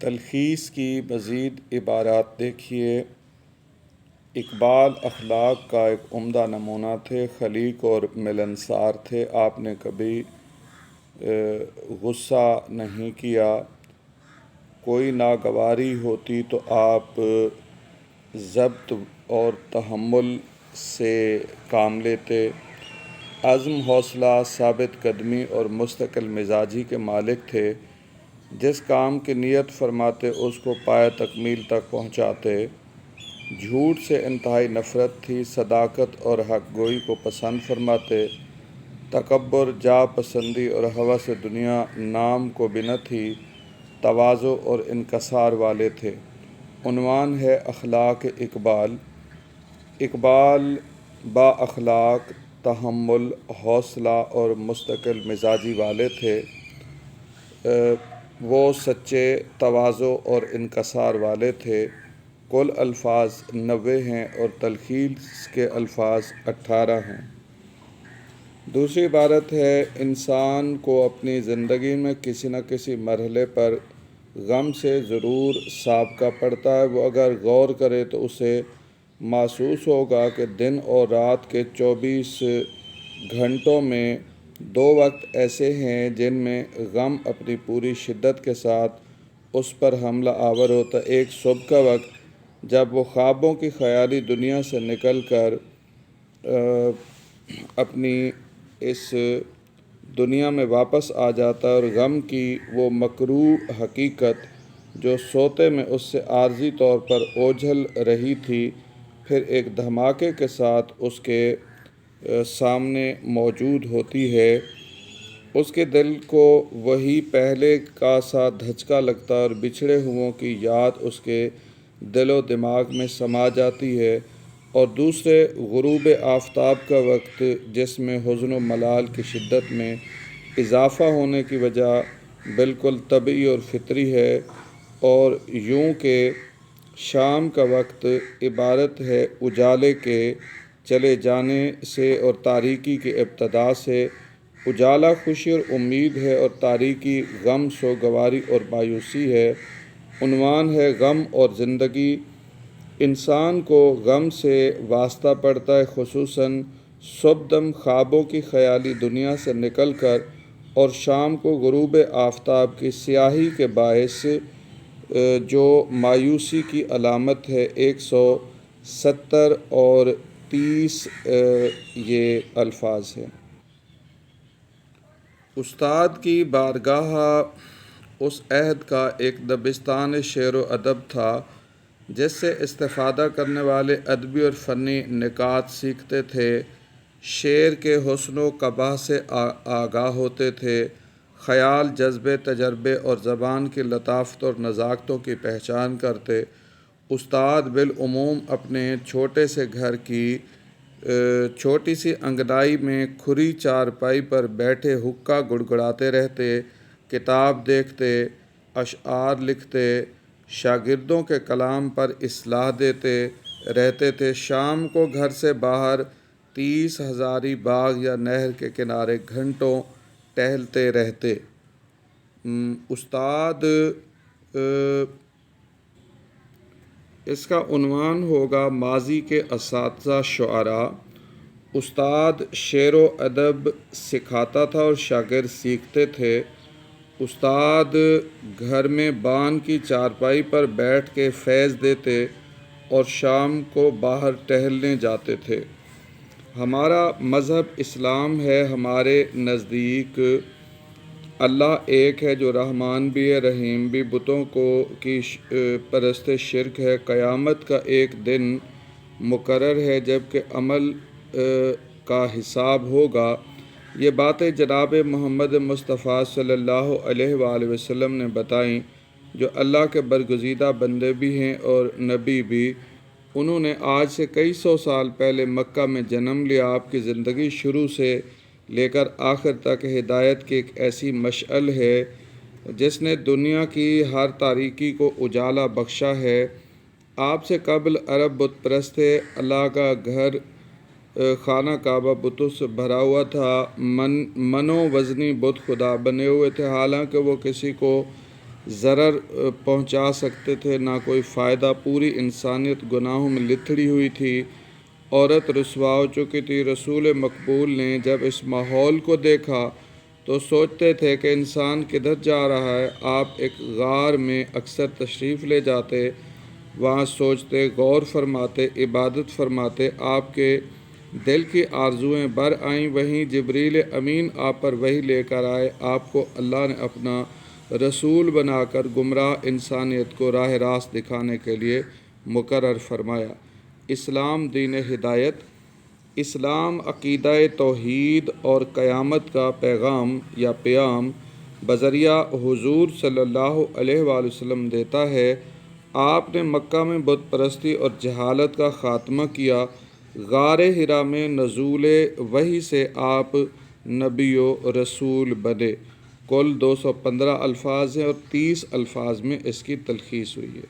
تلخیص کی مزید عبارات دیکھیے۔ اقبال اخلاق کا ایک عمدہ نمونہ تھے، خلیق اور ملنسار تھے۔ آپ نے کبھی غصہ نہیں کیا، کوئی ناگواری ہوتی تو آپ ضبط اور تحمل سے کام لیتے۔ عزم، حوصلہ، ثابت قدمی اور مستقل مزاجی کے مالک تھے۔ جس کام کی نیت فرماتے اس کو پایہ تکمیل تک پہنچاتے۔ جھوٹ سے انتہائی نفرت تھی، صداقت اور حق گوئی کو پسند فرماتے۔ تکبر، جاہ پسندی اور ہوس دنیا نام کو بھی نہ تھی، تواضع اور انکسار والے تھے۔ عنوان ہے اخلاق اقبال۔ اقبال با اخلاق، تحمل، حوصلہ اور مستقل مزاجی والے تھے۔ وہ سچے، تواضع اور انکسار والے تھے۔ کل الفاظ 90 ہیں اور تلخیص کے الفاظ 18 ہیں۔ دوسری عبارت ہے، انسان کو اپنی زندگی میں کسی نہ کسی مرحلے پر غم سے ضرور سابقہ پڑتا ہے۔ وہ اگر غور کرے تو اسے محسوس ہوگا کہ دن اور رات کے 24 گھنٹوں میں 2 وقت ایسے ہیں جن میں غم اپنی پوری شدت کے ساتھ اس پر حملہ آور ہوتا ہے۔ ایک صبح کا وقت جب وہ خوابوں کی خیالی دنیا سے نکل کر اپنی اس دنیا میں واپس آ جاتا ہے، اور غم کی وہ مکروہ حقیقت جو سوتے میں اس سے عارضی طور پر اوجھل رہی تھی، پھر ایک دھماکے کے ساتھ اس کے سامنے موجود ہوتی ہے۔ اس کے دل کو وہی پہلے کا سا دھچکا لگتا ہے اور بچھڑے ہوئوں کی یاد اس کے دل و دماغ میں سما جاتی ہے۔ اور دوسرے غروب آفتاب کا وقت جس میں حزن و ملال کی شدت میں اضافہ ہونے کی وجہ بالکل طبعی اور فطری ہے۔ اور یوں کہ شام کا وقت عبارت ہے اجالے کے چلے جانے سے اور تاریکی کی ابتدا سے۔ اجالا خوشی اور امید ہے اور تاریکی غم، سوگواری اور مایوسی ہے۔ عنوان ہے غم اور زندگی۔ انسان کو غم سے واسطہ پڑتا ہے، خصوصاً صبح دم خوابوں کی خیالی دنیا سے نکل کر، اور شام کو غروب آفتاب کی سیاہی کے باعث جو مایوسی کی علامت ہے۔ 170 اور 30 یہ الفاظ ہیں۔ استاد کی بارگاہ اس عہد کا ایک دبستان شعر و ادب تھا جس سے استفادہ کرنے والے ادبی اور فنی نکات سیکھتے تھے، شعر کے حسن و قباح سے آگاہ ہوتے تھے، خیال، جذبے، تجربے اور زبان کی لطافت اور نزاکتوں کی پہچان کرتے۔ استاد بالعموم اپنے چھوٹے سے گھر کی چھوٹی سی انگنائی میں کھری چارپائی پر بیٹھے حقہ گڑگڑاتے رہتے، کتاب دیکھتے، اشعار لکھتے، شاگردوں کے کلام پر اصلاح دیتے رہتے تھے۔ شام کو گھر سے باہر 30 ہزاری باغ یا نہر کے کنارے گھنٹوں ٹہلتے رہتے۔ استاد اس کا عنوان ہوگا ماضی کے اساتذہ شعراء۔ استاد شعر و ادب سکھاتا تھا اور شاگرد سیکھتے تھے۔ استاد گھر میں بان کی چارپائی پر بیٹھ کے فیض دیتے اور شام کو باہر ٹہلنے جاتے تھے۔ ہمارا مذہب اسلام ہے۔ ہمارے نزدیک اللہ ایک ہے جو رحمان بھی ہے، رحیم بھی۔ بتوں کی پرستش شرک ہے۔ قیامت کا ایک دن مقرر ہے جب کہ عمل کا حساب ہوگا۔ یہ باتیں جناب محمد مصطفیٰ صلی اللہ علیہ وآلہ وسلم نے بتائیں، جو اللہ کے برگزیدہ بندے بھی ہیں اور نبی بھی۔ انہوں نے آج سے کئی سو سال پہلے مکہ میں جنم لیا۔ آپ کی زندگی شروع سے لے کر آخر تک ہدایت کی ایک ایسی مشعل ہے جس نے دنیا کی ہر تاریکی کو اجالا بخشا ہے۔ آپ سے قبل عرب بت پرست تھے۔ اللہ کا گھر خانہ کعبہ بتوں سے بھرا ہوا تھا۔ من و وزنی بت خدا بنے ہوئے تھے، حالانکہ وہ کسی کو ضرر پہنچا سکتے تھے، نہ کوئی فائدہ۔ پوری انسانیت گناہوں میں لتھڑی ہوئی تھی، عورت رسوا ہو چکی تھی۔ رسول مقبول نے جب اس ماحول کو دیکھا تو سوچتے تھے کہ انسان کدھر جا رہا ہے۔ آپ ایک غار میں اکثر تشریف لے جاتے، وہاں سوچتے، غور فرماتے، عبادت فرماتے۔ آپ کے دل کی آرزوئیں بر آئیں۔ وہیں جبریل امین آپ پر وحی لے کر آئے۔ آپ کو اللہ نے اپنا رسول بنا کر گمراہ انسانیت کو راہ راست دکھانے کے لیے مقرر فرمایا۔ اسلام دین ہدایت۔ اسلام عقیدہ توحید اور قیامت کا پیغام یا پیام بذریعہ حضور صلی اللہ علیہ وآلہ وسلم دیتا ہے۔ آپ نے مکہ میں بت پرستی اور جہالت کا خاتمہ کیا۔ غار حرا میں نزول وحی سے آپ نبی و رسول بنے۔ کل 215 الفاظ ہیں اور 30 الفاظ میں اس کی تلخیص ہوئی ہے۔